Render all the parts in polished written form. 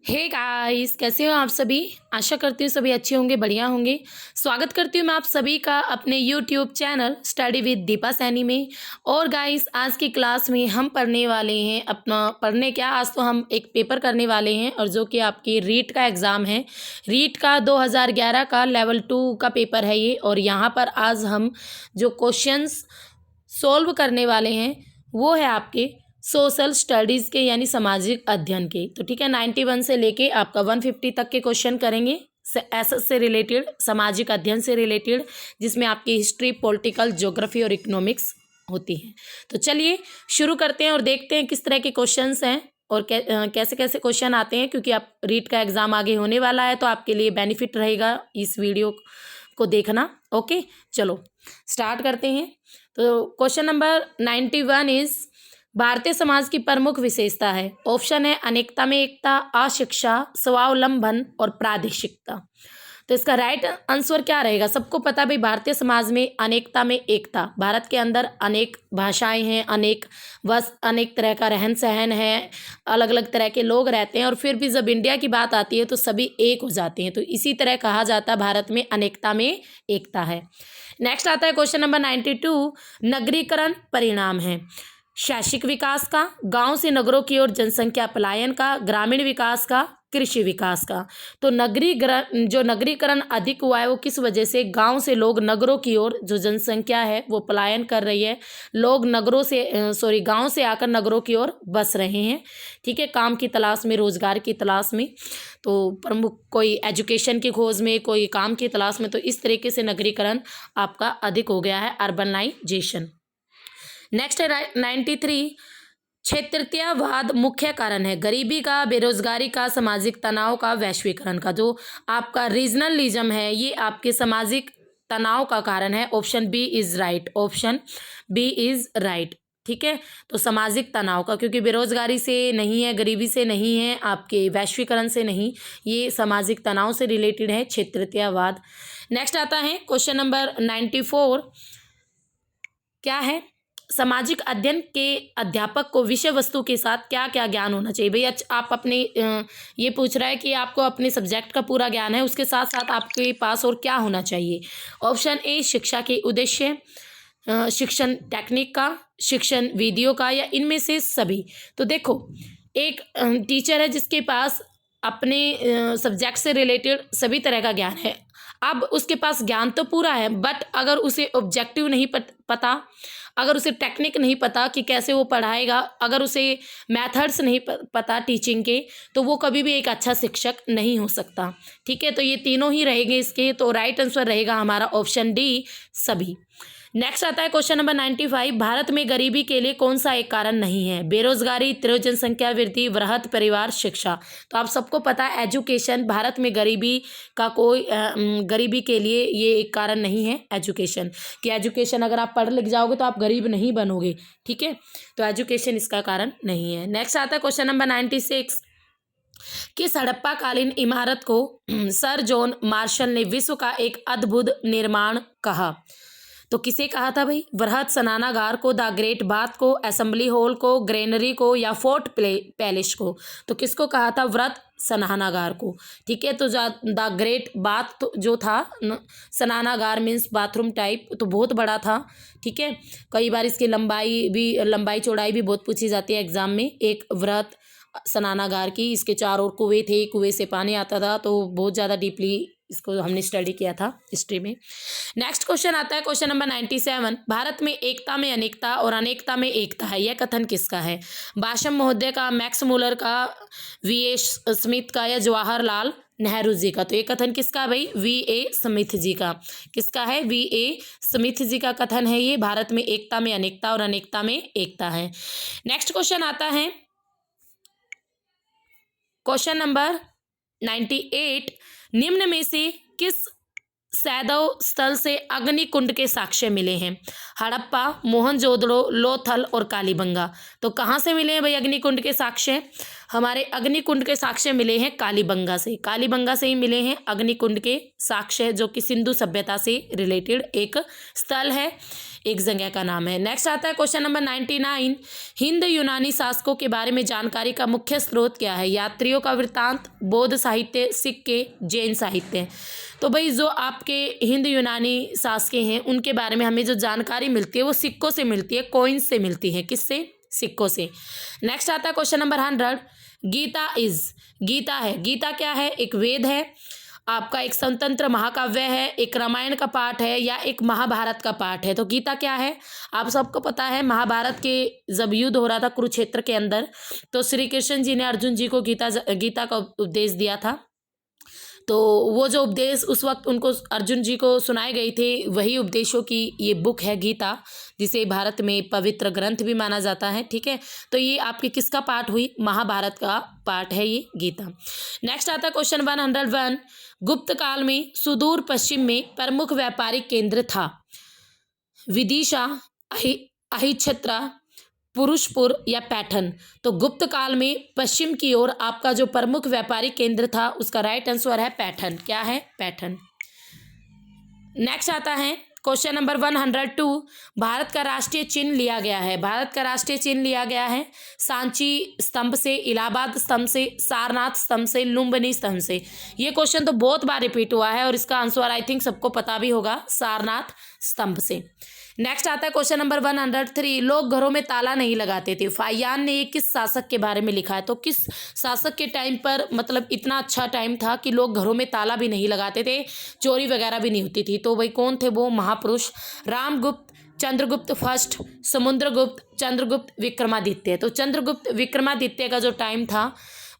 Hey guys, कैसे हो आप सभी। आशा करती हूँ सभी अच्छे होंगे, बढ़िया होंगे। स्वागत करती हूँ मैं आप सभी का अपने YouTube channel study with Deepa Saini में। और गाइस, आज की क्लास में हम पढ़ने वाले हैं आज तो हम एक पेपर करने वाले हैं, और जो कि आपकी रीट का एग्ज़ाम है। रीट का 2011 का लेवल 2 का पेपर है ये। और यहाँ पर आज हम जो क्वेश्चंस सॉल्व करने वाले हैं वो है आपके सोशल स्टडीज़ के, यानी सामाजिक अध्ययन के। तो ठीक है, 91 से लेके आपका 150 तक के क्वेश्चन करेंगे एसएस से रिलेटेड, सामाजिक अध्ययन से रिलेटेड, जिसमें आपकी हिस्ट्री, पॉलिटिकल, ज्योग्राफी और इकोनॉमिक्स होती है। तो चलिए शुरू करते हैं और देखते हैं किस तरह के क्वेश्चंस हैं और कैसे कैसे क्वेश्चन आते हैं, क्योंकि आप रीट का एग्ज़ाम आगे होने वाला है, तो आपके लिए बेनिफिट रहेगा इस वीडियो को देखना। ओके, चलो स्टार्ट करते हैं। तो question number 91 is, Bharatiya Samaj की प्रमुख विशेषता है। ऑप्शन है अनेकता में एकता, अशिक्षा, स्वावलंबन और प्रादेशिकता। तो इसका राइट आंसर क्या रहेगा। सबको पता भाई, भारतीय समाज में अनेकता में एकता। भारत के अंदर अनेक भाषाएं हैं, अनेक तरह का रहन सहन है, अलग अलग तरह के लोग रहते हैं, और फिर भी जब इंडिया की बात आती है तो सभी एक हो जाते हैं। तो इसी तरह कहा जाता है भारत में अनेकता में एकता है। नेक्स्ट आता है क्वेश्चन नंबर 92, नगरीकरण परिणाम है शैक्षिक विकास का, गांव से नगरों की ओर जनसंख्या पलायन का, ग्रामीण विकास का, कृषि विकास का। तो नगरीकरण अधिक हुआ है वो किस वजह से, गांव से लोग नगरों की ओर जो जनसंख्या है वो पलायन कर रही है। लोग गांव से आकर नगरों की ओर बस रहे हैं, ठीक है, काम की तलाश में, रोजगार की तलाश में। तो प्रमुख कोई एजुकेशन की खोज में, कोई काम की तलाश में। तो इस तरीके से नगरीकरण आपका अधिक हो गया है, अर्बनाइजेशन। नेक्स्ट है 93, क्षेत्रीयवाद मुख्य कारण है गरीबी का, बेरोजगारी का, सामाजिक तनाव का, वैश्वीकरण का। जो आपका रीजनलिज्म है ये आपके सामाजिक तनाव का कारण है। Option B is right, option B is right, ठीक है। तो सामाजिक तनाव का, क्योंकि बेरोजगारी से नहीं है, गरीबी से नहीं है, आपके वैश्वीकरण से नहीं, ये सामाजिक तनाव से रिलेटेड है, क्षेत्रीयवाद। नेक्स्ट आता है क्वेश्चन नंबर 94, क्या है, सामाजिक अध्ययन के अध्यापक को विषय वस्तु के साथ क्या क्या ज्ञान होना चाहिए। भैया आप अपने ये पूछ रहा है कि आपको अपने सब्जेक्ट का पूरा ज्ञान है, उसके साथ साथ आपके पास और क्या होना चाहिए। ऑप्शन ए शिक्षा के उद्देश्य, शिक्षण टेक्निक का, शिक्षण विधियों का, या इनमें से सभी। तो देखो, एक टीचर है जिसके पास अपने सब्जेक्ट से रिलेटेड सभी तरह का ज्ञान है। अब उसके पास ज्ञान तो पूरा है, बट अगर उसे ऑब्जेक्टिव नहीं पता, अगर उसे टेक्निक नहीं पता कि कैसे वो पढ़ाएगा, अगर उसे मेथड्स नहीं पता टीचिंग के, तो वो कभी भी एक अच्छा शिक्षक नहीं हो सकता, ठीक है। तो ये तीनों ही रहेंगे इसके। तो राइट आंसर रहेगा हमारा ऑप्शन डी, सभी। नेक्स्ट आता है क्वेश्चन नंबर 95, भारत में गरीबी के लिए कौन सा एक कारण नहीं है। बेरोजगारी, तीव्र जनसंख्या वृद्धि, वृहद परिवार, शिक्षा। तो आप सबको पता है एजुकेशन, भारत में गरीबी के लिए ये एक कारण नहीं है एजुकेशन, कि एजुकेशन अगर आप पढ़ लिख जाओगे तो आप गरीब नहीं बनोगे, ठीक है। तो एजुकेशन इसका कारण नहीं है। नेक्स्ट आता है क्वेश्चन नंबर 96, किस हड़प्पा कालीन इमारत को सर जॉन मार्शल ने विश्व का एक अद्भुत निर्माण कहा। तो किसे कहा था भाई, वृहद स्नानागार को, द ग्रेट बाथ को, असेंबली हॉल को, ग्रेनरी को, या फोर्ट पैलेस को। तो किसको कहा था, वृहद स्नानागार को, ठीक है। तो द ग्रेट बाथ जो था, स्नानागार मीन्स बाथरूम टाइप, तो बहुत बड़ा था, ठीक है। कई बार इसकी लंबाई चौड़ाई भी बहुत पूछी जाती है एग्जाम में। एक वृहद स्नानागार की, इसके चारों ओर कुएं थे, कुएं से पानी आता था, तो बहुत ज़्यादा डीपली इसको हमने स्टडी किया था हिस्ट्री में। नेक्स्ट क्वेश्चन आता है क्वेश्चन नंबर 97, भारत में एकता में अनेकता और अनेकता में एकता है, यह कथन किसका है। भाषम महोदय का, मैक्स मुलर का, वी.ए. स्मिथ का, या जवाहरलाल नेहरू जी का। तो ये कथन किसका है भाई, वी.ए. स्मिथ जी का। किसका है, वी.ए. स्मिथ जी का कथन है ये, भारत में एकता में अनेकता और अनेकता में एकता है। नेक्स्ट क्वेश्चन आता है क्वेश्चन नंबर 98, निम्न में से किस सैदव स्थल से अग्निकुंड के साक्ष्य मिले हैं। हड़प्पा, मोहनजोदड़ो, लोथल और कालीबंगा। तो कहाँ से मिले हैं भाई अग्निकुंड के साक्ष्य। हमारे अग्निकुंड के साक्ष्य मिले हैं कालीबंगा से, कालीबंगा से ही मिले हैं अग्निकुंड के साक्ष्य, जो कि सिंधु सभ्यता से रिलेटेड एक स्थल है, एक जगह का नाम है। नेक्स्ट आता है क्वेश्चन नंबर 99, हिंद यूनानी शासकों के बारे में जानकारी का मुख्य स्रोत क्या है? यात्रियों का वृत्तांत, बौद्ध साहित्य, सिक्के, जैन साहित्य। तो भाई जो आपके हिंद यूनानी शासकें हैं उनके बारे में हमें जो जानकारी मिलती है वो सिक्कों से मिलती है, कॉइन्स से मिलती है। किससे? सिक्कों से। नेक्स्ट आता है क्वेश्चन नंबर 100, गीता है, गीता क्या है? एक वेद है, आपका एक स्वतंत्र महाकाव्य है, एक रामायण का पाठ है, या एक महाभारत का पाठ है। तो गीता क्या है? आप सबको पता है, महाभारत के जब युद्ध हो रहा था कुरुक्षेत्र के अंदर, तो श्री कृष्ण जी ने अर्जुन जी को गीता का उपदेश दिया था। तो वो जो उपदेश उस वक्त उनको अर्जुन जी को सुनाए गए थे, वही उपदेशों की ये बुक है गीता, जिसे भारत में पवित्र ग्रंथ भी माना जाता है। ठीक है, तो ये आपके किसका पाठ हुई? महाभारत का पाठ है ये गीता। नेक्स्ट आता है क्वेश्चन 101, गुप्त काल में सुदूर पश्चिम में प्रमुख व्यापारिक केंद्र था? विदिशा, अहिच्छत्रा, पुरुषपुर या पैठन। तो गुप्त काल में पश्चिम की ओर आपका जो प्रमुख व्यापारिक केंद्र था उसका राइट आंसर है पैठन। क्या है? पैठन। नेक्स्ट आता है क्वेश्चन नंबर 102, भारत का राष्ट्रीय चिन्ह लिया गया है? भारत का राष्ट्रीय चिन्ह लिया गया है सांची स्तंभ से, इलाहाबाद स्तंभ से, सारनाथ स्तंभ से, लुम्बिनी स्तंभ से। ये क्वेश्चन तो बहुत बार रिपीट हुआ है और इसका आंसर आई थिंक सबको पता भी होगा, सारनाथ स्तंभ से। नेक्स्ट आता है क्वेश्चन नंबर 103, लोग घरों में ताला नहीं लगाते थे। फाहियान ने ये किस शासक के बारे में लिखा है? तो किस शासक के टाइम पर, मतलब इतना अच्छा टाइम था कि लोग घरों में ताला भी नहीं लगाते थे, चोरी वगैरह भी नहीं होती थी। तो भाई कौन थे वो महापुरुष? रामगुप्त, चंद्रगुप्त फर्स्ट, समुद्रगुप्त, चंद्रगुप्त, विक्रमादित्य। तो चंद्रगुप्त विक्रमादित्य का जो टाइम था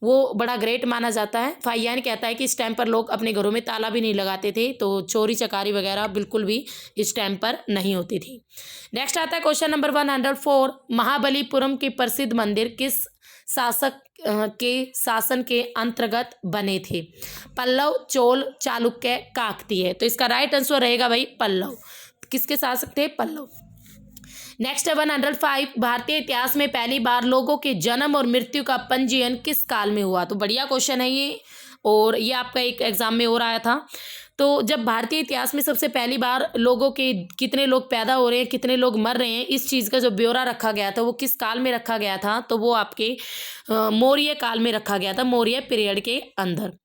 वो बड़ा ग्रेट माना जाता है। फाहियान कहता है कि इस टाइम पर लोग अपने घरों में ताला भी नहीं लगाते थे, तो चोरी चकारी वगैरह बिल्कुल भी इस टाइम पर नहीं होती थी। नेक्स्ट आता है क्वेश्चन नंबर 104, महाबलीपुरम के प्रसिद्ध मंदिर किस शासक के शासन के अंतर्गत बने थे? पल्लव, चोल, चालुक्य, काकतीय। तो इसका राइट आंसर रहेगा भाई पल्लव। किसके शासक थे? पल्लव। नेक्स्ट है 105, भारतीय इतिहास में पहली बार लोगों के जन्म और मृत्यु का पंजीयन किस काल में हुआ? तो बढ़िया क्वेश्चन है ये, और ये आपका एक एग्जाम में और आया था। तो जब भारतीय इतिहास में सबसे पहली बार लोगों के कितने लोग पैदा हो रहे हैं, कितने लोग मर रहे हैं, इस चीज़ का जो ब्यौरा रखा गया था वो किस काल में रखा गया था? तो वो आपके मौर्य काल में रखा गया था, मौर्य पीरियड के अंदर।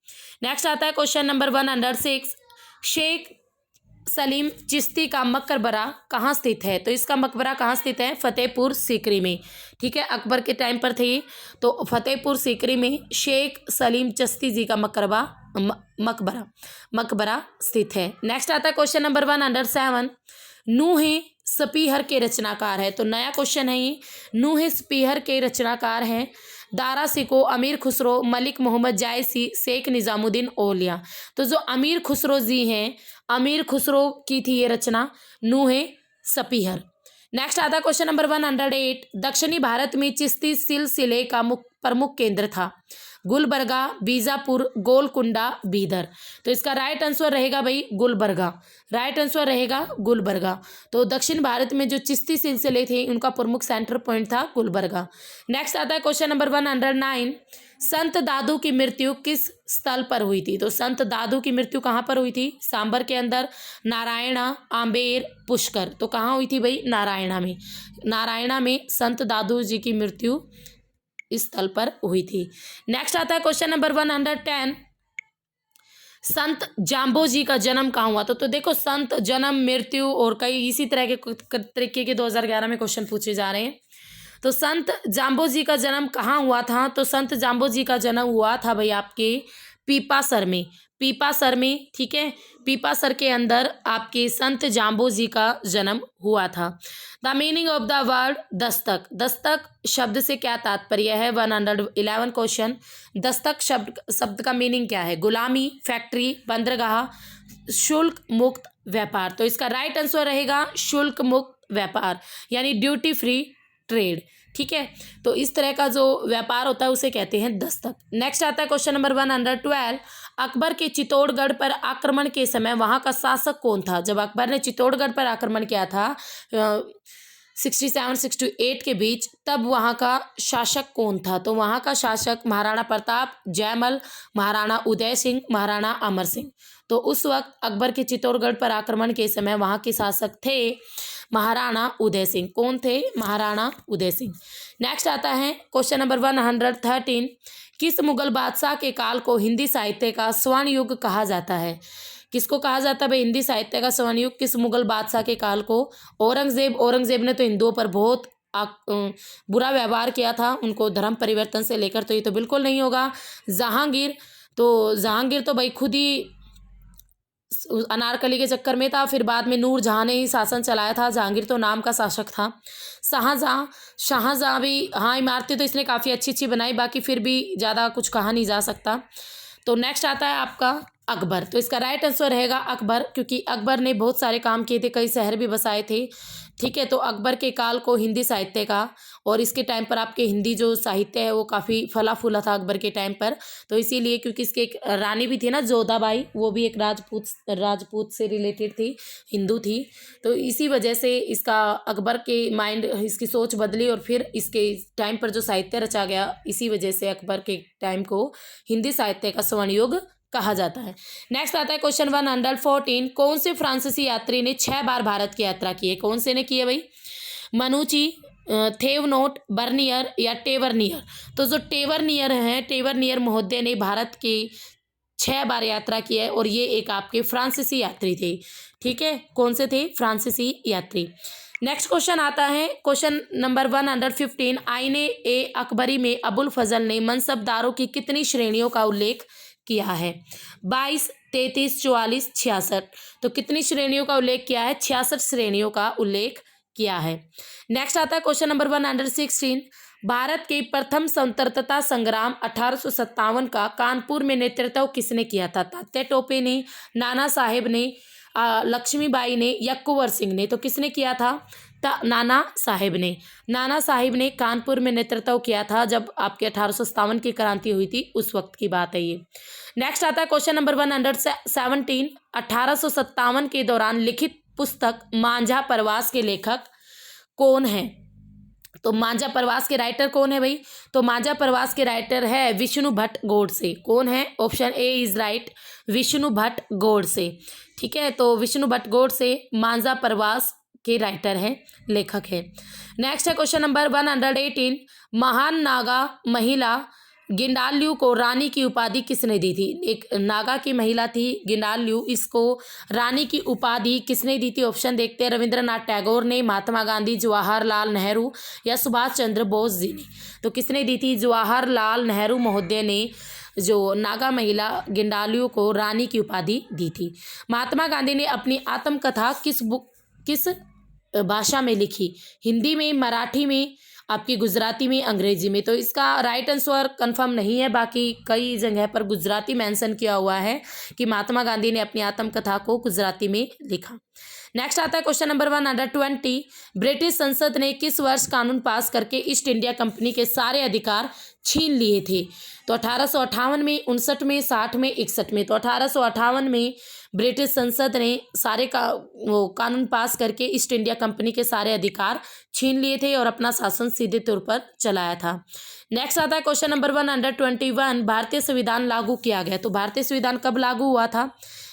नेक्स्ट आता है क्वेश्चन नंबर 106, शेख सलीम चिश्ती का मकबरा कहाँ स्थित है? तो इसका मकबरा कहाँ स्थित है? फतेहपुर सीकरी में। ठीक है, अकबर के टाइम पर थे, तो फतेहपुर सीकरी में शेख सलीम चिश्ती जी का मकबरा स्थित है। नेक्स्ट आता है क्वेश्चन नंबर 107, नूहे स्पीहर के रचनाकार है? तो नया क्वेश्चन है ये। नूहे स्पीहर के रचनाकार हैं दारा सिको, अमीर खुसरो, मलिक मोहम्मद जायसी, शेख निजामुद्दीन औलिया। तो जो अमीर खुसरो जी हैं, अमीर खुसरो की थी ये रचना, नूहे स्पीहर। नेक्स्ट आता है क्वेश्चन नंबर 108, दक्षिणी भारत में चिश्ती सिलसिले का प्रमुख केंद्र था? गुलबर्गा, बीजापुर, गोलकुंडा, बीदर। तो इसका राइट आंसर रहेगा भाई गुलबर्गा। राइट आंसर रहेगा गुलबर्गा। तो दक्षिण भारत में जो चिश्ती सिलसिले थे उनका प्रमुख सेंटर पॉइंट था गुलबर्गा। नेक्स्ट आता है क्वेश्चन नंबर 109, संत दादू की मृत्यु किस स्थल पर हुई थी? तो संत दादू की मृत्यु कहाँ पर हुई थी? सांबर के अंदर, नारायणा, आम्बेर, पुष्कर। तो कहाँ हुई थी भाई? नारायणा में। नारायणा में संत दादू जी की मृत्यु इस स्थल पर हुई थी। नेक्स्ट आता है क्वेश्चन नंबर 110, संत जाम्बो जी का जन्म कहाँ हुआ? तो देखो, संत जन्म, मृत्यु और कई इसी तरह के तरीके के 2011 में क्वेश्चन पूछे जा रहे हैं। तो संत जाम्बो जी का जन्म कहाँ हुआ था? तो संत जाम्बो जी का जन्म हुआ था भाई आपके पीपासर में। पीपासर में, ठीक है, पीपासर के अंदर आपके संत जाम्बो जी का जन्म हुआ था। The meaning of the word Dastak. Dastak शब्द से क्या तात्पर्य है? 111 क्वेश्चन। दस्तक शब्द का मीनिंग क्या है? गुलामी, फैक्ट्री, बंदरगाह, शुल्क मुक्त व्यापार। तो इसका राइट आंसर रहेगा शुल्क मुक्त व्यापार, यानी ड्यूटी फ्री ट्रेड। ठीक है, तो इस तरह का जो व्यापार होता है उसे कहते हैं दस्तक। नेक्स्ट आता है क्वेश्चन नंबर 112, अकबर के चित्तौड़गढ़ पर आक्रमण के समय वहां का शासक कौन था? जब अकबर ने चित्तौड़गढ़ पर आक्रमण किया था, 67-68 के बीच, तब वहाँ का शासक कौन था? तो वहाँ का शासक महाराणा प्रताप, जयमल, महाराणा उदय सिंह, महाराणा अमर सिंह। तो उस वक्त अकबर के चित्तौड़गढ़ पर आक्रमण के समय वहाँ के शासक थे महाराणा उदय सिंह। कौन थे? महाराणा उदय सिंह। नेक्स्ट आता है क्वेश्चन नंबर 113। किस मुगल बादशाह के काल को हिंदी साहित्य का स्वर्ण युग कहा जाता है? किसको कहा जाता है भाई हिंदी साहित्य का स्वर्ण युग? किस मुगल बादशाह के काल को? औरंगजेब ने तो हिंदुओं पर बहुत बुरा व्यवहार किया था, उनको धर्म परिवर्तन से लेकर, तो ये तो बिल्कुल नहीं होगा। जहांगीर तो भाई खुद ही अनारकली के चक्कर में था, फिर बाद में नूरजहां ने ही शासन चलाया था। जहांगीर तो नाम का शासक था। शाहजहां भी, हाँ इमारतें तो इसने काफ़ी अच्छी अच्छी बनाई, बाकी फिर भी ज़्यादा कुछ कहा नहीं जा सकता। तो नेक्स्ट आता है आपका अकबर। तो इसका राइट आंसर रहेगा अकबर, क्योंकि अकबर ने बहुत सारे काम किए थे, कई शहर भी बसाए थे। ठीक है, तो अकबर के काल को हिंदी साहित्य का, और इसके टाइम पर आपके हिंदी जो साहित्य है वो काफ़ी फला फूला था अकबर के टाइम पर। तो इसीलिए, क्योंकि इसके एक रानी भी थी ना जोधाबाई, वो भी एक राजपूत से रिलेटेड थी, हिंदू थी। तो इसी वजह से इसका अकबर के माइंड, इसकी सोच बदली, और फिर इसके टाइम पर जो साहित्य रचा गया, इसी वजह से अकबर के टाइम को हिंदी साहित्य का स्वर्ण युग कहा जाता है। नेक्स्ट आता है क्वेश्चन 114। कौन से फ्रांसीसी यात्री ने 6 बार भारत की यात्रा की है? कौन से ने की है भाई? मनुची, थेवनोट, बर्नियर या टेवरनियर? तो जो टेवरनियर महोदय ने भारत की 6 बार यात्रा की है, और ये एक आपके फ्रांसीसी यात्री थे। ठीक है, कौन से थे? फ्रांसीसी यात्री। नेक्स्ट क्वेश्चन आता है क्वेश्चन नंबर 115। आईने ए अकबरी में अबुल फजल ने मनसबदारों की कितनी श्रेणियों का उल्लेख किया है? 22, 33, 44, 66। तो कितनी श्रेणियों का उल्लेख किया है? 66 श्रेणियों का उल्लेख किया है। नेक्स्ट आता है क्वेश्चन नंबर 116। भारत के प्रथम स्वतंत्रता संग्राम 1857 का कानपुर में नेतृत्व किसने किया था? तात्या टोपे ने, नाना साहेब ने, लक्ष्मीबाई ने या कुंवर सिंह ने? तो किसने किया था? नाना साहिब ने कानपुर में नेतृत्व किया था, जब आपके 1857 की क्रांति हुई थी, उस वक्त की बात है ये। नेक्स्ट आता है क्वेश्चन नंबर 117। 1857 के दौरान लिखित पुस्तक मांझा प्रवास के लेखक कौन है? तो मांझा प्रवास के राइटर कौन है भाई? तो मांझा प्रवास के राइटर है विष्णु भट्ट गोडसे। कौन है? Option A is right, Vishnu Bhatt Godse. ठीक है, तो विष्णु भट्ट गोडसे मांझा प्रवास के राइटर हैं, लेखक है। नेक्स्ट है क्वेश्चन नंबर 118। महान नागा महिला गिंडाल्यू को रानी की उपाधि किसने दी थी? एक नागा की महिला थी गिंडाल्यू, इसको रानी की उपाधि किसने दी थी? ऑप्शन देखते हैं। रविंद्रनाथ टैगोर ने, महात्मा गांधी, जवाहरलाल नेहरू या सुभाष चंद्र बोस जी ने? तो किसने दी थी? जवाहरलाल नेहरू महोदय ने जो नागा महिला गिंडाल्यू को रानी की उपाधि दी थी। महात्मा गांधी ने अपनी आत्मकथा किस भाषा में लिखी? हिंदी में, मराठी में, आपकी गुजराती में, अंग्रेजी में? तो इसका राइट आंसर कंफर्म नहीं है, बाकी कई जगह पर गुजराती मेंशन किया हुआ है कि महात्मा गांधी ने अपनी आत्मकथा को गुजराती में लिखा। नेक्स्ट आता है क्वेश्चन नंबर 120। ब्रिटिश संसद ने किस वर्ष कानून पास करके ईस्ट इंडिया कंपनी के सारे अधिकार छीन लिए थे? तो 1858 में, 59 में, 60 में, 61 में? तो 1858 में ब्रिटिश संसद ने कानून पास करके ईस्ट इंडिया कंपनी के सारे अधिकार छीन लिए थे और अपना शासन सीधे तौर पर चलाया था। नेक्स्ट आता है क्वेश्चन नंबर 121। भारतीय संविधान लागू किया गया। तो भारतीय संविधान कब लागू हुआ था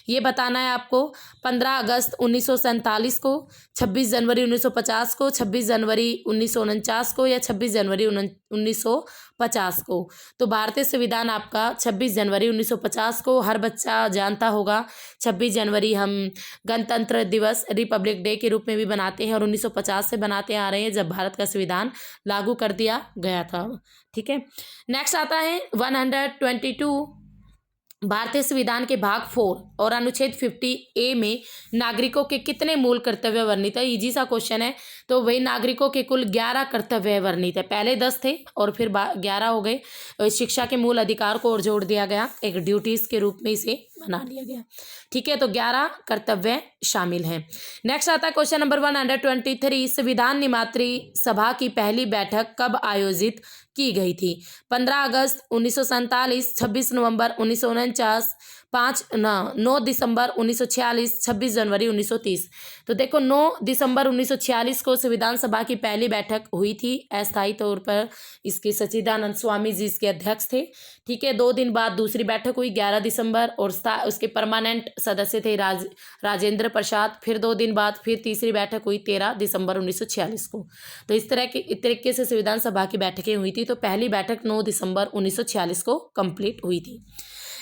ये बताना है आपको। 15 अगस्त 1947 को, 26 जनवरी 1950 को, 26 जनवरी 1949 को या 26 जनवरी 1950 को? तो भारतीय संविधान आपका 26 जनवरी 1950 को, हर बच्चा जानता होगा 26 जनवरी हम गणतंत्र दिवस, रिपब्लिक डे के रूप में भी बनाते हैं, और 1950 से बनाते आ रहे हैं, जब भारत का संविधान लागू कर दिया गया था। ठीक है, नेक्स्ट आता है 122। भारतीय संविधान के भाग 4 और अनुच्छेद 50A में नागरिकों के कितने मूल कर्तव्य वर्णित है? इजी सा क्वेश्चन है। तो वही नागरिकों के कुल 11 कर्तव्य वर्णित है। पहले 10 थे और फिर 11 हो गए। शिक्षा के मूल अधिकार को और जोड़ दिया गया, एक ड्यूटीज के रूप में इसे बना लिया गया। ठीक है, तो 11 कर्तव्य शामिल हैं। नेक्स्ट आता है क्वेश्चन नंबर 123। संविधान निर्मात्री सभा की पहली बैठक कब आयोजित की गई थी? 15 अगस्त 1947, 26 नवंबर 1949, 9 दिसंबर 1946, 26 जनवरी 1930। तो देखो 9 दिसंबर 1946 को संविधान सभा की पहली बैठक हुई थी। अस्थायी तौर पर इसके सच्चिदानंद स्वामी जी इसके अध्यक्ष थे। ठीक है, 2 दिन बाद दूसरी बैठक हुई 11 दिसंबर और उसके परमानेंट सदस्य थे राजेंद्र प्रसाद। फिर 2 दिन बाद फिर तीसरी बैठक हुई 13 दिसंबर 1946 को। तो इस तरीके से संविधान सभा की बैठकें हुई थी। तो पहली बैठक 9 दिसंबर 1946 को कंप्लीट हुई थी।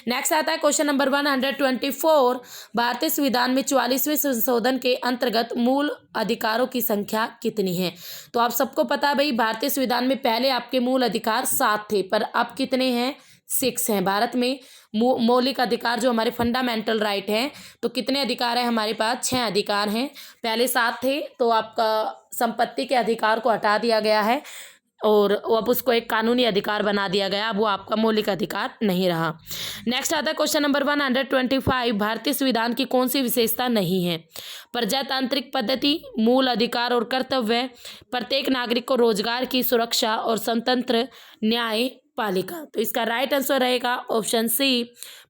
नेक्स्ट आता है क्वेश्चन नंबर 124। भारतीय संविधान में 44वें संशोधन के अंतर्गत मूल अधिकारों की संख्या कितनी है? तो आप सबको पता है भाई, भारतीय संविधान में पहले आपके मूल अधिकार 7 थे, पर अब कितने हैं? 6 हैं। भारत में मौलिक अधिकार जो हमारे फंडामेंटल राइट हैं, तो कितने अधिकार हैं हमारे पास? 6 अधिकार हैं। पहले 7 थे, तो आपका संपत्ति के अधिकार को हटा दिया गया है और अब उसको एक कानूनी अधिकार बना दिया गया। अब वो आपका मौलिक अधिकार नहीं रहा। नेक्स्ट आता है क्वेश्चन नंबर 125। भारतीय संविधान की कौन सी विशेषता नहीं है? प्रजातांत्रिक पद्धति, मूल अधिकार और कर्तव्य, प्रत्येक नागरिक को रोजगार की सुरक्षा और स्वतंत्र न्यायपालिका। तो इसका राइट आंसर रहेगा ऑप्शन सी,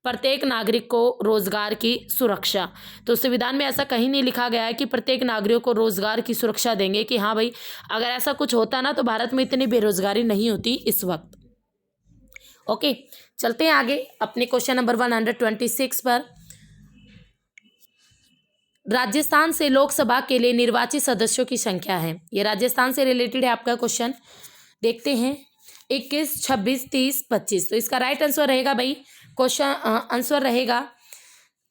प्रत्येक नागरिक को रोजगार की सुरक्षा। तो संविधान में ऐसा कहीं नहीं लिखा गया है कि प्रत्येक नागरिक को रोजगार की सुरक्षा देंगे, कि हाँ भाई अगर ऐसा कुछ होता ना तो भारत में इतनी बेरोजगारी नहीं होती इस वक्त। ओके, चलते हैं आगे अपने क्वेश्चन नंबर 126 पर। राजस्थान से लोकसभा के लिए निर्वाचित सदस्यों की संख्या है। ये राजस्थान से रिलेटेड है आपका क्वेश्चन। देखते हैं 21, 26, 30, 25। तो इसका राइट आंसर रहेगा भाई, क्वेश्चन आंसर रहेगा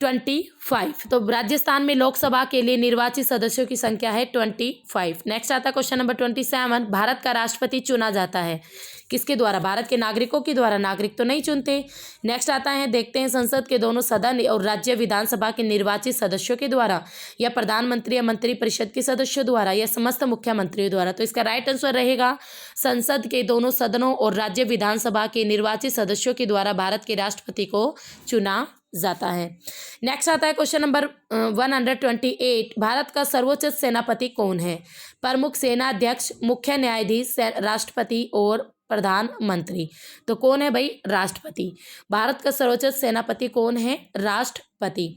25। तो राजस्थान में लोकसभा के लिए निर्वाचित सदस्यों की संख्या है 25। नेक्स्ट आता है क्वेश्चन नंबर 27। भारत का राष्ट्रपति चुना जाता है किसके द्वारा? भारत के नागरिकों के द्वारा। नागरिक तो नहीं चुनते। नेक्स्ट आता है, देखते हैं संसद के दोनों सदन और राज्य विधानसभा के निर्वाचित सदस्यों के द्वारा, या प्रधानमंत्री या मंत्रिपरिषद के सदस्यों द्वारा, या समस्त मुख्यमंत्रियों द्वारा। तो इसका राइट आंसर रहेगा संसद के दोनों सदनों और राज्य विधानसभा के निर्वाचित सदस्यों के द्वारा भारत के राष्ट्रपति को चुना जाता है। नेक्स्ट आता है क्वेश्चन नंबर 128। भारत का सर्वोच्च सेनापति कौन है? प्रमुख सेना अध्यक्ष, मुख्य न्यायाधीश, राष्ट्रपति और प्रधानमंत्री। तो कौन है भाई? राष्ट्रपति। भारत का सर्वोच्च सेनापति कौन है? राष्ट्रपति।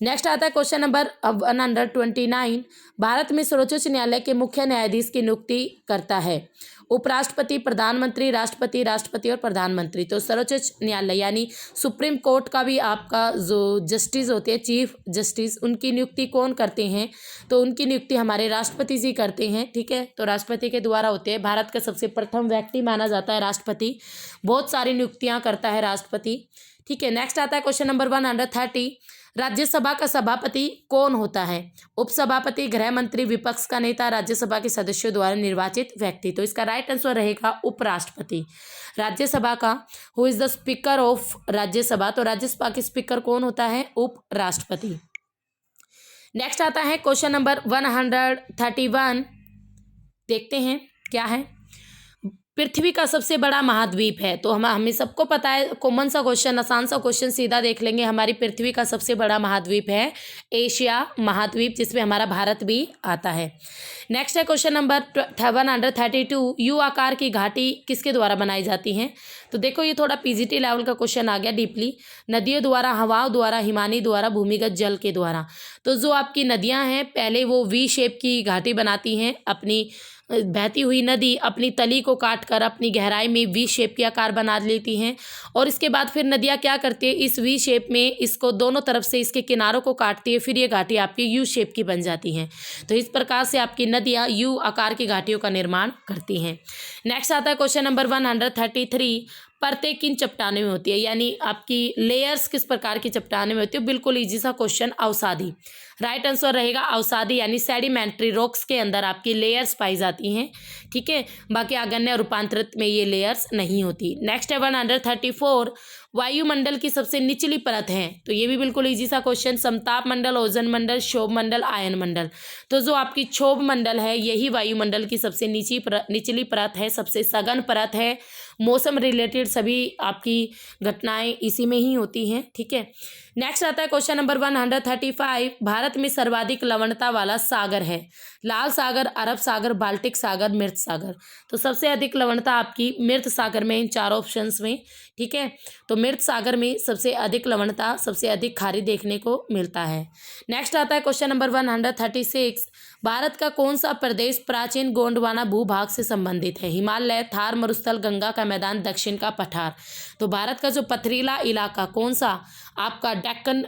नेक्स्ट आता है क्वेश्चन नंबर 129। भारत में सर्वोच्च न्यायालय के मुख्य न्यायाधीश की नियुक्ति करता है उपराष्ट्रपति, प्रधानमंत्री, राष्ट्रपति, राष्ट्रपति और प्रधानमंत्री। तो सर्वोच्च न्यायालय यानी सुप्रीम कोर्ट का भी आपका जो जस्टिस होते हैं, चीफ जस्टिस, उनकी नियुक्ति कौन करते हैं? तो उनकी नियुक्ति हमारे राष्ट्रपति जी करते हैं। ठीक है, तो राष्ट्रपति के द्वारा होते हैं। भारत का सबसे प्रथम व्यक्ति माना जाता है राष्ट्रपति। बहुत सारी नियुक्तियां करता है राष्ट्रपति। ठीक है, नेक्स्ट आता है क्वेश्चन नंबर 130। राज्यसभा का सभापति कौन होता है? उपसभापति, गृह मंत्री, विपक्ष का नेता, राज्यसभा के सदस्यों द्वारा निर्वाचित व्यक्ति। तो इसका राइट आंसर रहेगा उपराष्ट्रपति। राज्यसभा का who is the speaker of Rajya Sabha? तो राज्यसभा के स्पीकर कौन होता है? उपराष्ट्रपति। नेक्स्ट आता है क्वेश्चन नंबर 131। देखते हैं क्या है। पृथ्वी का सबसे बड़ा महाद्वीप है? तो हमें सबको पता है, कॉमन सा क्वेश्चन, आसान सा क्वेश्चन, सीधा देख लेंगे। हमारी पृथ्वी का सबसे बड़ा महाद्वीप है एशिया महाद्वीप, जिसमें हमारा भारत भी आता है। नेक्स्ट है क्वेश्चन नंबर 132। यू आकार की घाटी किसके द्वारा बनाई जाती है? तो देखो ये थोड़ा पीजीटी लेवल का क्वेश्चन आ गया डीपली। नदियों द्वारा, हवाओं द्वारा, हिमानी द्वारा, भूमिगत जल के द्वारा। तो जो आपकी नदियां हैं पहले वो वी शेप की घाटी बनाती हैं। अपनी बहती हुई नदी अपनी तली को काट कर अपनी गहराई में वी शेप की आकार बना लेती हैं, और इसके बाद फिर नदियाँ क्या करती है, इस वी शेप में इसको दोनों तरफ से इसके किनारों को काटती है, फिर ये घाटी आपकी यू शेप की बन जाती हैं। तो इस प्रकार से आपकी नदियाँ यू आकार की घाटियों का निर्माण करती हैं। नेक्स्ट आता है क्वेश्चन नंबर 133। परतें किन चट्टानों में होती है? यानी आपकी लेयर्स किस प्रकार की चट्टानों में होती है? बिल्कुल इजी सा क्वेश्चन, अवसादी। राइट आंसर रहेगा अवसादी, यानी सेडिमेंट्री रॉक्स के अंदर आपकी लेयर्स पाई जाती हैं। ठीक है, बाकी आगन्य और रूपांतरित में ये लेयर्स नहीं होती। नेक्स्ट है 134। वायुमंडल की सबसे निचली परत है? तो ये भी बिल्कुल इजी सा क्वेश्चन, समताप मंडल, ओजोन मंडल, क्षोभ मंडल, आयन मंडल। तो जो आपकी क्षोभ मंडल है यही वायुमंडल की सबसे निचली परत है, सबसे सघन परत है। मौसम रिलेटेड सभी आपकी घटनाएं इसी में ही होती हैं, ठीक है। नेक्स्ट आता है क्वेश्चन नंबर 135, भारत में सर्वाधिक लवणता वाला सागर है? लाल सागर, अरब सागर, बाल्टिक सागर, मृत सागर। तो सबसे अधिक लवणता आपकी मृत सागर में, इन चार ऑप्शंस में, ठीक है। तो मृत सागर में सबसे अधिक लवणता, सबसे अधिक खारी देखने को मिलता है। नेक्स्ट आता है क्वेश्चन नंबर 136, भारत का कौन सा प्रदेश प्राचीन गोंडवाना भूभाग से संबंधित है? हिमालय, थार मरुस्थल, गंगा का मैदान, दक्षिण का पठार। तो भारत का जो पथरीला इलाका कौन सा आपका डेक्कन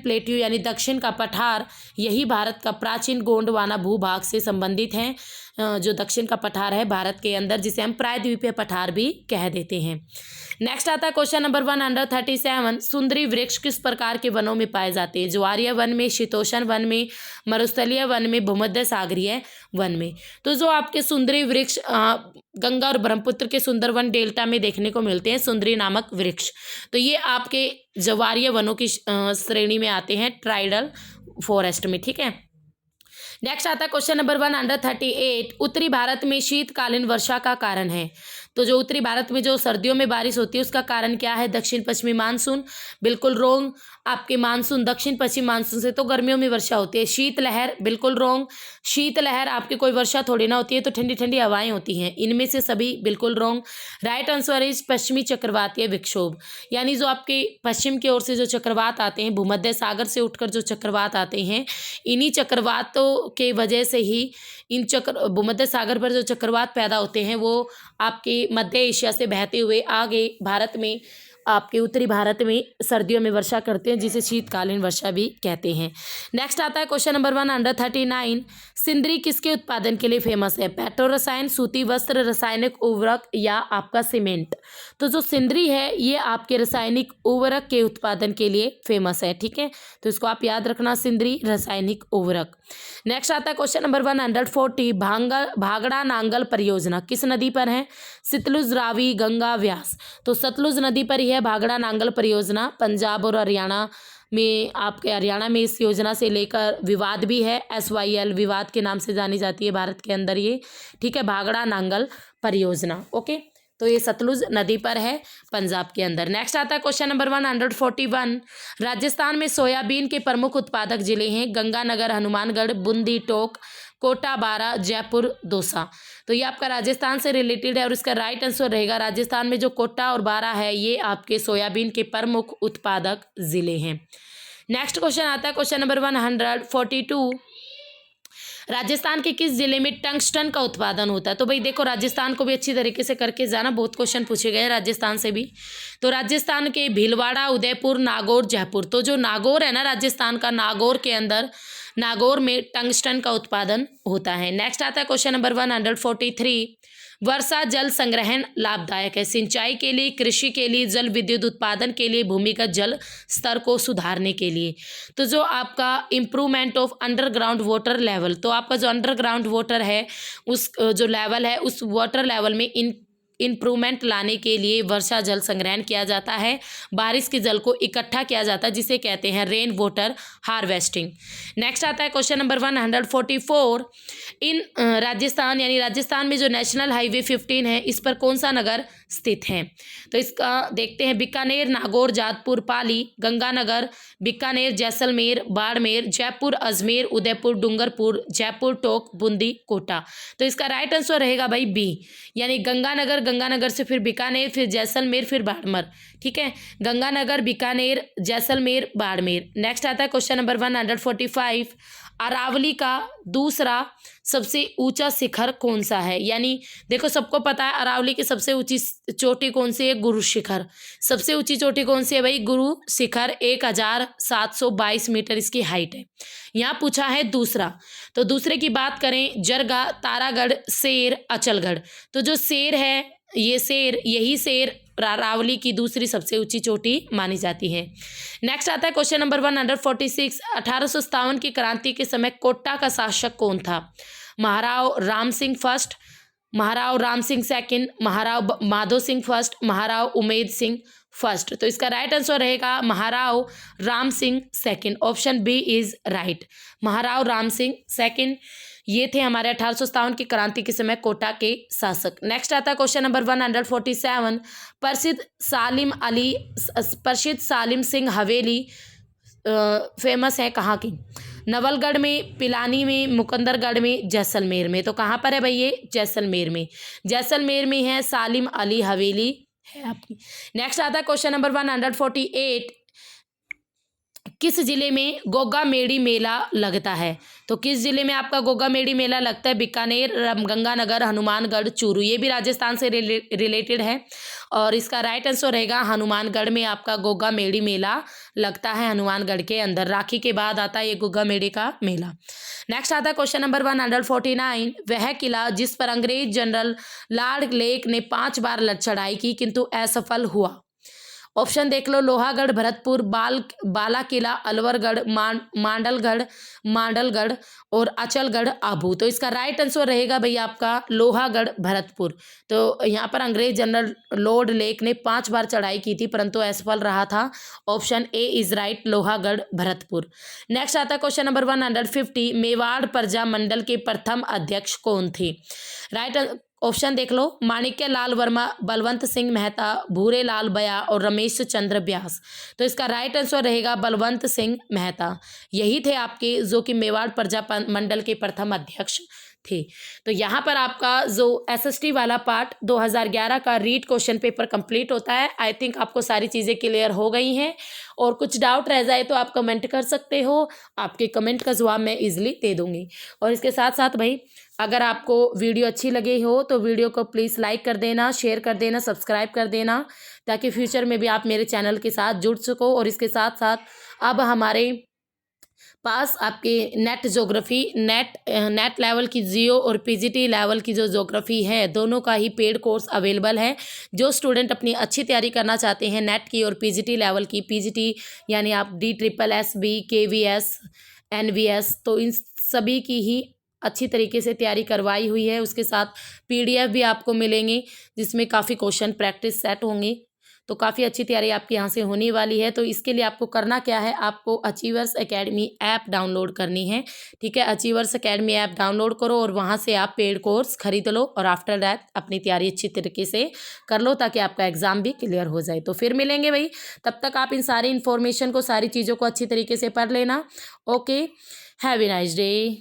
प्लेट्यू यानी दक्षिण का पठार, यही भारत का प्राचीन गोंडवाना भूभाग से संबंधित है। जो दक्षिण का पठार है भारत के अंदर, जिसे हम प्रायद्वीपीय पठार भी कह देते हैं। नेक्स्ट आता है क्वेश्चन नंबर 137, सुंदरी वृक्ष किस प्रकार के वनों में पाए जाते हैं? ज्वारीय वन में, शीतोष्ण वन में, मरुस्थलीय वन में, भूमध्य सागरीय वन में। तो जो आपके सुंदरी वृक्ष गंगा और ब्रह्मपुत्र के सुंदरवन डेल्टा में देखने को मिलते हैं, सुंदरी नामक वृक्ष, तो ये आपके ज्वारीय वनों की श्रेणी में आते हैं, ट्राइडल फॉरेस्ट में, ठीक है। नेक्स्ट आता है क्वेश्चन नंबर 138, उत्तरी भारत में शीतकालीन वर्षा का कारण है? तो जो उत्तरी भारत में जो सर्दियों में बारिश होती है उसका कारण क्या है? दक्षिण पश्चिमी मानसून, बिल्कुल रोंग। आपके मानसून दक्षिण पश्चिम मानसून से तो गर्मियों में वर्षा होती है। शीतलहर, बिल्कुल रोंग। शीतलहर आपकी कोई वर्षा थोड़ी ना होती है, तो ठंडी ठंडी हवाएं होती हैं, इनमें से सभी बिल्कुल रोंग। राइट आंसर इज पश्चिमी चक्रवातीय विक्षोभ, यानी जो आपके पश्चिम की ओर से जो चक्रवात आते हैं, भूमध्य सागर से उठकर जो चक्रवात आते हैं, इन्हीं चक्रवातों के वजह से ही इन भूमध्य सागर पर जो चक्रवात पैदा होते हैं वो आपके मध्य एशिया से बहते हुए आगे भारत में, आपके उत्तरी भारत में सर्दियों में वर्षा करते हैं, जिसे शीतकालीन वर्षा भी कहते हैं। नेक्स्ट आता है क्वेश्चन नंबर 139, सिंदरी किसके उत्पादन के लिए फेमस है? पेट्रो रसायन, सूती वस्त्र, रासायनिक उर्वरक या आपका सीमेंट। तो जो सिंदरी है ये आपके रासायनिक उर्वरक के उत्पादन के लिए फेमस है, ठीक है। तो इसको आप याद रखना, सिंदरी रासायनिक उर्वरक। नेक्स्ट आता है क्वेश्चन नंबर 140, भागड़ा नांगल परियोजना किस नदी पर है? सतलुज, रावी, गंगा, व्यास। तो सतलुज नदी पर ही है भागड़ा नांगल परियोजना। पंजाब और हरियाणा में, आपके हरियाणा में इस योजना से लेकर विवाद भी है, SYL विवाद के नाम से जानी जाती है भारत के अंदर ये, ठीक है, भागड़ा नांगल परियोजना। ओके, तो ये सतलुज नदी पर है पंजाब के अंदर। नेक्स्ट आता है क्वेश्चन नंबर 141, राजस्थान में सोयाबीन के प्रमुख उत्पादक जिले हैं? गंगानगर, हनुमानगढ़, बूंदी, टोंक, कोटा, बारा, जयपुर, दौसा। तो ये आपका राजस्थान से रिलेटेड है और इसका राइट आंसर रहेगा राजस्थान में जो कोटा और बारा है ये आपके सोयाबीन के प्रमुख उत्पादक जिले हैं। नेक्स्ट क्वेश्चन आता है क्वेश्चन नंबर 142, राजस्थान के किस जिले में टंगस्टन का उत्पादन होता है? तो भाई देखो, राजस्थान को भी अच्छी तरीके से करके जाना, बहुत क्वेश्चन पूछे गए राजस्थान से भी। तो राजस्थान के भीलवाड़ा, उदयपुर, नागौर, जयपुर। तो जो नागौर है ना राजस्थान का, नागौर के अंदर, नागौर में टंगस्टन का उत्पादन होता है। नेक्स्ट आता है क्वेश्चन नंबर 143, वर्षा जल संग्रहण लाभदायक है? सिंचाई के लिए, कृषि के लिए, जल विद्युत उत्पादन के लिए, भूमिगत जल स्तर को सुधारने के लिए। तो जो आपका improvement of underground water level, तो आपका जो अंडरग्राउंड वाटर है उस जो लेवल है उस वाटर लेवल में इम्प्रूवमेंट लाने के लिए वर्षा जल संग्रहण किया जाता है, बारिश के जल को इकट्ठा किया जाता है, जिसे कहते हैं रेन वाटर हार्वेस्टिंग। नेक्स्ट आता है क्वेश्चन नंबर 144, इन राजस्थान यानी राजस्थान में जो नेशनल हाईवे 15 है इस पर कौन सा नगर स्थित है? तो इसका देखते हैं, बीकानेर, नागौर, जादपुर, पाली, गंगानगर, बीकानेर, जैसलमेर, बाड़मेर, जयपुर, अजमेर, उदयपुर, डूंगरपुर, जयपुर, टोंक, बूंदी, कोटा। तो इसका राइट आंसर रहेगा भाई बी, यानी गंगानगर, गंगानगर से फिर बीकानेर, फिर जैसलमेर, फिर बाड़मेर, ठीक है, गंगानगर, बीकानेर, जैसलमेर, बाड़मेर। नेक्स्ट आता है क्वेश्चन नंबर 145, अरावली का दूसरा सबसे ऊंचा शिखर कौन सा है? यानी देखो, सबको पता है अरावली की सबसे ऊंची चोटी कौन सी है? गुरु शिखर। सबसे ऊंची चोटी कौन सी है भाई? गुरु शिखर, 1722 मीटर इसकी हाइट है। यहाँ पूछा है दूसरा, तो दूसरे की बात करें, जरगा, तारागढ़, शेर, अचलगढ़। तो जो शेर है, ये शेर, यही शेर अरावली की दूसरी सबसे ऊंची चोटी मानी जाती है। नेक्स्ट आता है क्वेश्चन नंबर 146, 1857 की क्रांति के समय कोटा का शासक कौन था? Maharao Ram Singh first, Maharao Ram Singh second, Maharao Madho Singh first, Maharao Umed Singh first. तो इसका राइट आंसर रहेगा Maharao Ram Singh second. Option B is right, Maharao Ram Singh second. ये थे हमारे 1857 की क्रांति के समय कोटा के शासक। नेक्स्ट आता है क्वेश्चन नंबर 147। प्रसिद्ध सालिम सिंह हवेली फेमस है कहाँ की? नवलगढ़ में, पिलानी में, मुकंदरगढ़ में, जैसलमेर में। तो कहाँ पर है भाई ये? जैसलमेर में। जैसलमेर में है सालिम अली हवेली है आपकी। नेक्स्ट आता है क्वेश्चन नंबर 148। किस जिले में गोगा मेड़ी मेला लगता है? तो किस जिले में आपका गोगा मेड़ी मेला लगता है? बीकानेर, गंगानगर, हनुमानगढ़, चूरू। ये भी राजस्थान से रिलेटेड है और इसका राइट आंसर रहेगा हनुमानगढ़ में आपका गोगा मेड़ी मेला लगता है। हनुमानगढ़ के अंदर राखी के बाद आता है ये गोगा मेड़ी का मेला। नेक्स्ट आता है क्वेश्चन नंबर 149। वह किला जिस पर अंग्रेज जनरल लॉर्ड लेक ने 5 बार चढ़ाई की किंतु असफल हुआ। ऑप्शन देख लो, लोहागढ़, भरतपुर, बाला किला, अलवरगढ़, मांडलगढ़ और अचलगढ़ आबू। तो इसका राइट आंसर रहेगा भैया आपका लोहागढ़, भरतपुर। तो यहाँ पर अंग्रेज जनरल लॉर्ड लेक ने 5 बार चढ़ाई की थी परंतु असफल रहा था। Option A is right, Lohagarh, Bharatpur. Next आता है क्वेश्चन नंबर 150। मेवाड़ प्रजा मंडल के प्रथम अध्यक्ष कौन थे? राइट ऑप्शन देख लो, माणिक्य लाल वर्मा, बलवंत सिंह मेहता, भूरे लाल बया और रमेश चंद्र व्यास। तो इसका राइट आंसर रहेगा बलवंत सिंह मेहता। यही थे आपके जो कि मेवाड़ प्रजा मंडल के प्रथम अध्यक्ष थे। तो यहाँ पर आपका जो एसएसटी वाला पार्ट 2011 का रीड क्वेश्चन पेपर कंप्लीट होता है। आई थिंक आपको सारी चीज़ें क्लियर हो गई हैं और कुछ डाउट रह जाए तो आप कमेंट कर सकते हो, आपके कमेंट का जवाब मैं इजीली दे दूँगी। और इसके साथ साथ भाई अगर आपको वीडियो अच्छी लगी हो तो वीडियो को प्लीज़ लाइक कर देना, शेयर कर देना, सब्सक्राइब कर देना ताकि फ्यूचर में भी आप मेरे चैनल के साथ जुड़ सको। और इसके साथ साथ अब हमारे पास आपके नेट लेवल की जियो और पीजीटी लेवल की जो ज्योग्राफी है दोनों का ही पेड कोर्स अवेलेबल है। जो स्टूडेंट अपनी अच्छी तैयारी करना चाहते हैं नेट की और पीजीटी लेवल की, पीजीटी यानी आप DSSB, KVS, NVS, तो इन सभी की ही अच्छी तरीके से तैयारी करवाई हुई है। उसके साथ PDF भी आपको मिलेंगे जिसमें काफ़ी क्वेश्चन प्रैक्टिस सेट होंगे। तो काफ़ी अच्छी तैयारी आपकी यहाँ से होने वाली है। तो इसके लिए आपको करना क्या है, आपको अचीवर्स एकेडमी ऐप डाउनलोड करनी है। ठीक है, अचीवर्स एकेडमी ऐप डाउनलोड करो और वहाँ से आप पेड कोर्स खरीद लो और आफ्टर दैट अपनी तैयारी अच्छी तरीके से कर लो ताकि आपका एग्ज़ाम भी क्लियर हो जाए। तो फिर मिलेंगे भाई, तब तक आप इन सारी इन्फॉर्मेशन को, सारी चीज़ों को अच्छी तरीके से पढ़ लेना। Okay, have a nice day.